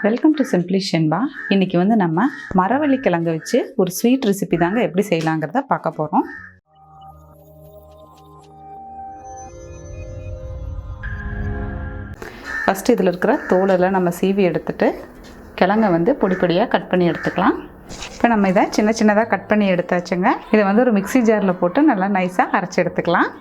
Welcome to simply Shenba. இன்றைக்கி வந்து நம்ம மரவள்ளி கிழங்கு வச்சு ஒரு ஸ்வீட் ரெசிபி தாங்க எப்படி செய்யலாங்கிறத பார்க்க போகிறோம். ஃபஸ்ட்டு இதில் இருக்கிற தோலெல்லாம் நம்ம சீவி எடுத்துகிட்டு கிழங்கை வந்து பொடி பொடியாக கட் பண்ணி எடுத்துக்கலாம். இப்போ நம்ம இதை சின்ன சின்னதாக கட் பண்ணி எடுத்தாச்சுங்க. இதை வந்து ஒரு மிக்ஸி ஜாரில் போட்டு நல்லா நைஸாக அரைச்சி எடுத்துக்கலாம்.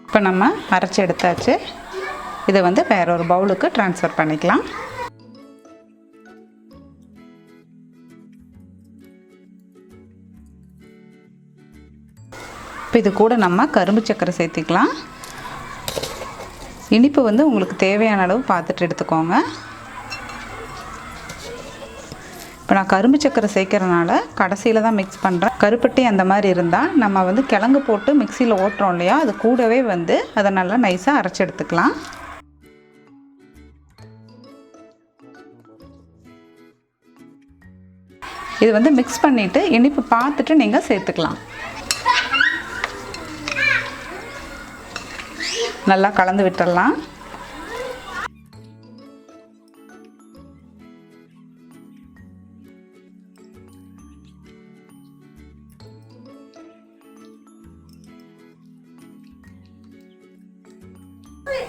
இப்போ நம்ம அரைச்சி எடுத்தாச்சு. இதை வந்து வேற ஒரு பவுலுக்கு ட்ரான்ஸ்ஃபர் பண்ணிக்கலாம். இப்போ இது கூட நம்ம கரும்பு சர்க்கரை சேர்த்திக்கலாம். இனிப்பு வந்து உங்களுக்கு தேவையான அளவு பார்த்துட்டு எடுத்துக்கோங்க. இப்போ நான் கரும்பு சர்க்கரை சேர்க்கறதுனால கடைசியில் தான் மிக்ஸ் பண்ணுறேன். கருப்பட்டி அந்த மாதிரி இருந்தால் நம்ம வந்து கிழங்கு போட்டு மிக்சியில் ஓட்டுறோம் இல்லையா, அது கூடவே வந்து அதை நல்லா நைஸாக அரைச்சி எடுத்துக்கலாம். இது வந்து மிக்ஸ் பண்ணிவிட்டு இனிப்பு பார்த்துட்டு நீங்கள் சேர்த்துக்கலாம். நல்லா கலந்து விட்டுடலாம்.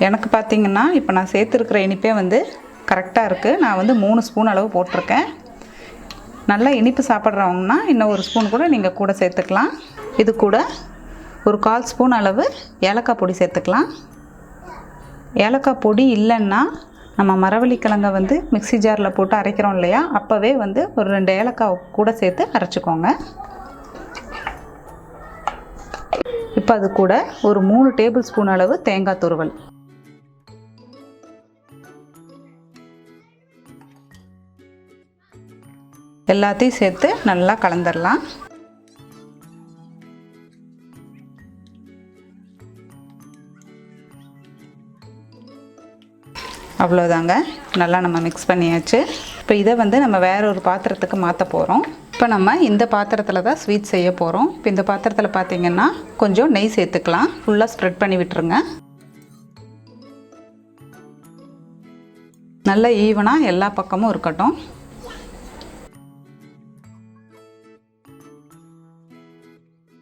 எனக்கு பார்த்திங்கன்னா இப்போ நான் சேர்த்துருக்கிற இனிப்பே வந்து கரெக்டாக இருக்குது. நான் வந்து 3 ஸ்பூன் அளவு போட்டிருக்கேன். நல்லா இனிப்பு சாப்பிட்றவங்கன்னா இன்னும் ஒரு ஸ்பூன் கூட நீங்கள் கூட சேர்த்துக்கலாம். இது கூட ஒரு 1/4 ஸ்பூன் அளவு ஏலக்காய் பொடி சேர்த்துக்கலாம். ஏலக்காய் பொடி இல்லைன்னா நம்ம மரவள்ளி கிழங்கை வந்து மிக்ஸி ஜாரில் போட்டு அரைக்கிறோம் இல்லையா, அப்போவே வந்து ஒரு 2 ஏலக்காய் கூட சேர்த்து அரைச்சிக்கோங்க. இப்போ அது கூட ஒரு 3 டேபிள் ஸ்பூன் அளவு தேங்காய் துருவல், எல்லாத்தையும் சேர்த்து நல்லா கலந்துடலாம். அவ்வளோதாங்க, நல்லா நம்ம மிக்ஸ் பண்ணியாச்சு. இப்போ இதை வந்து நம்ம வேற ஒரு பாத்திரத்துக்கு மாற்ற போகிறோம். இப்போ நம்ம இந்த பாத்திரத்தில் தான் ஸ்வீட் செய்ய போகிறோம். இப்போ இந்த பாத்திரத்தில் பார்த்திங்கன்னா கொஞ்சம் நெய் சேர்த்துக்கலாம். ஃபுல்லாக ஸ்ப்ரெட் பண்ணி விட்டுருங்க. நல்லா ஈவனாக எல்லா பக்கமும் இருக்கட்டும்.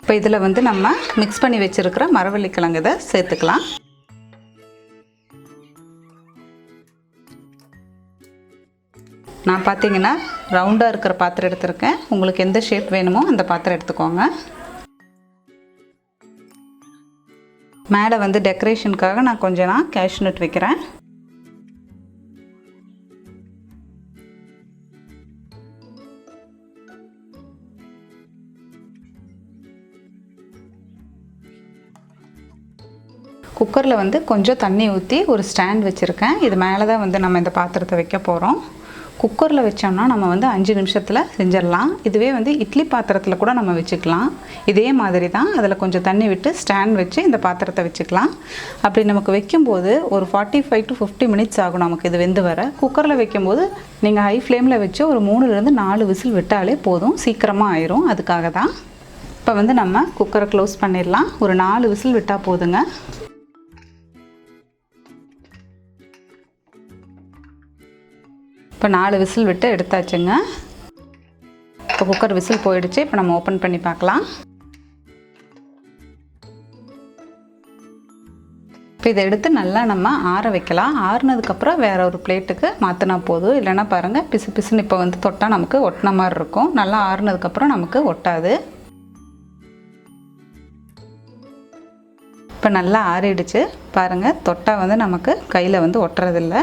இப்போ இதில் வந்து நம்ம மிக்ஸ் பண்ணி வச்சுருக்கிற மரவள்ளி கிழங்கு இதை சேர்த்துக்கலாம். நான் பார்த்தீங்கன்னா ரவுண்டாக இருக்கிற பாத்திரம் எடுத்திருக்கேன். உங்களுக்கு எந்த ஷேப் வேணுமோ அந்த பாத்திரம் எடுத்துக்கோங்க. மேலே வந்து டெக்கரேஷனுக்காக நான் கொஞ்சம் கேஷ்யூ நட் வைக்கிறேன். குக்கரில் வந்து கொஞ்சம் தண்ணி ஊற்றி ஒரு ஸ்டாண்ட் வச்சுருக்கேன். இது மேலே தான் வந்து நம்ம இந்த பாத்திரத்தை வைக்க போகிறோம். குக்கரில் வச்சோம்னா நம்ம வந்து 5 நிமிஷத்தில் செஞ்சிடலாம். இதுவே வந்து இட்லி பாத்திரத்தில் கூட நம்ம வச்சுக்கலாம். இதே மாதிரி தான் அதில் கொஞ்சம் தண்ணி விட்டு ஸ்டாண்ட் வச்சு இந்த பாத்திரத்தை வச்சுக்கலாம். அப்படி நமக்கு வைக்கும்போது ஒரு 45 to 50 மினிட்ஸ் ஆகும் நமக்கு இது வெந்து வர. குக்கரில் வைக்கும்போது நீங்கள் ஹை ஃப்ளேமில் வச்சு ஒரு 3 to 4 விசில் விட்டாலே போதும், சீக்கிரமாக ஆயிரும். அதுக்காக தான். இப்போ வந்து நம்ம குக்கரை க்ளோஸ் பண்ணிடலாம். ஒரு 4 விசில் விட்டால் போதுங்க. இப்போ 4 விசில் விட்டு எடுத்தாச்சுங்க. இப்போ குக்கர் விசில் போயிடுச்சு. இப்போ நம்ம ஓப்பன் பண்ணி பார்க்கலாம். இப்போ இதை எடுத்து நல்லா நம்ம ஆற வைக்கலாம். ஆறுனதுக்கப்புறம் வேற ஒரு பிளேட்டுக்கு மாற்றினா போதும். இல்லைன்னா பாருங்கள், பிசு பிசுன்னு இப்போ வந்து தொட்டால் நமக்கு ஒட்டின மாதிரி இருக்கும். நல்லா ஆறுனதுக்கப்புறம் நமக்கு ஒட்டாது. இப்போ நல்லா ஆறிடுச்சு பாருங்கள். தொட்டால் வந்து நமக்கு கையில் வந்து ஒட்டுறதில்லை.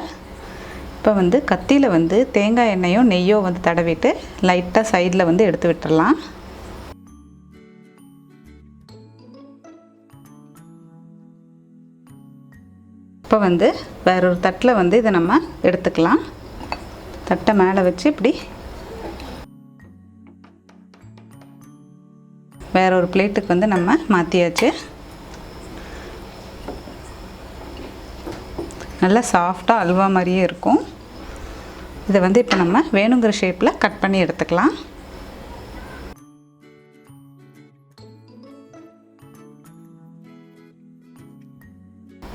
இப்போ வந்து கத்தியில் வந்து தேங்காய் எண்ணெயோ நெய்யோ வந்து தடவிட்டு லைட்டாக சைடில் வந்து எடுத்து விட்டுடலாம். இப்போ வந்து வேற ஒரு தட்டில் வந்து இதை நம்ம எடுத்துக்கலாம். தட்டை மேலே வச்சு இப்படி வேற ஒரு பிளேட்டுக்கு வந்து நம்ம மாற்றியாச்சு. நல்லா சாஃப்டாக அல்வா மாதிரியே இருக்கும். இதை வந்து இப்போ நம்ம வேணுங்கிற ஷேப்பில் கட் பண்ணி எடுத்துக்கலாம்.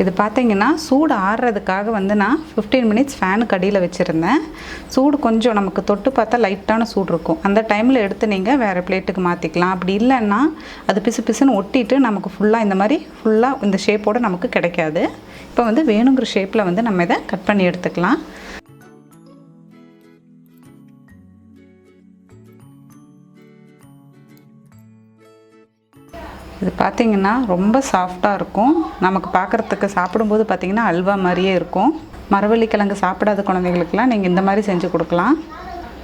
இது பார்த்தீங்கன்னா சூடு ஆறுறதுக்காக வந்து நான் 15 மினிட்ஸ் ஃபேனுக்கு அடியில் வச்சுருந்தேன். சூடு கொஞ்சம் நமக்கு தொட்டு பார்த்தா லைட்டான சூடு இருக்கும். அந்த டைமில் எடுத்து நீங்கள் வேறு பிளேட்டுக்கு மாற்றிக்கலாம். அப்படி இல்லைன்னா அது பிசு பிசுன்னு ஒட்டிட்டு நமக்கு ஃபுல்லாக இந்த மாதிரி ஃபுல்லாக இந்த ஷேப்போடு நமக்கு கிடைக்காது. இப்போ வந்து வேணுங்கிற ஷேப்பில் வந்து நம்ம இதை கட் பண்ணி எடுத்துக்கலாம். இது பார்த்திங்கன்னா ரொம்ப சாஃப்டாக இருக்கும். நமக்கு பார்க்குறதுக்கு சாப்பிடும்போது பார்த்திங்கன்னா அல்வா மாதிரியே இருக்கும். மரவள்ளி கிழங்கு சாப்பிடாத குழந்தைங்களுக்கெல்லாம் நீங்கள் இந்த மாதிரி செஞ்சு கொடுக்கலாம்.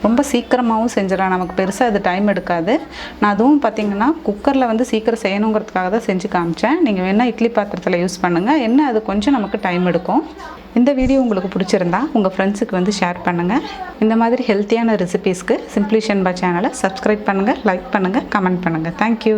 ரொம்ப சீக்கிரமாகவும் செஞ்சிடலாம். நமக்கு பெருசாக அது டைம் எடுக்காது. நான் அதுவும் பார்த்திங்கன்னா குக்கரில் வந்து சீக்கிரம் செய்யணுங்கிறதுக்காக தான் செஞ்சு காமிச்சேன். நீங்கள் வேணால் இட்லி பாத்திரத்தில் யூஸ் பண்ணுங்கள். என்ன அது கொஞ்சம் நமக்கு டைம் எடுக்கும். இந்த வீடியோ உங்களுக்கு பிடிச்சிருந்தா உங்கள் ஃப்ரெண்ட்ஸுக்கு வந்து ஷேர் பண்ணுங்கள். இந்த மாதிரி ஹெல்த்தியான ரெசிபீஸ்க்கு சிம்பிளி ஷென்பா சேனலை சப்ஸ்கிரைப் பண்ணுங்கள், லைக் பண்ணுங்கள், கமெண்ட் பண்ணுங்கள். தேங்க்யூ.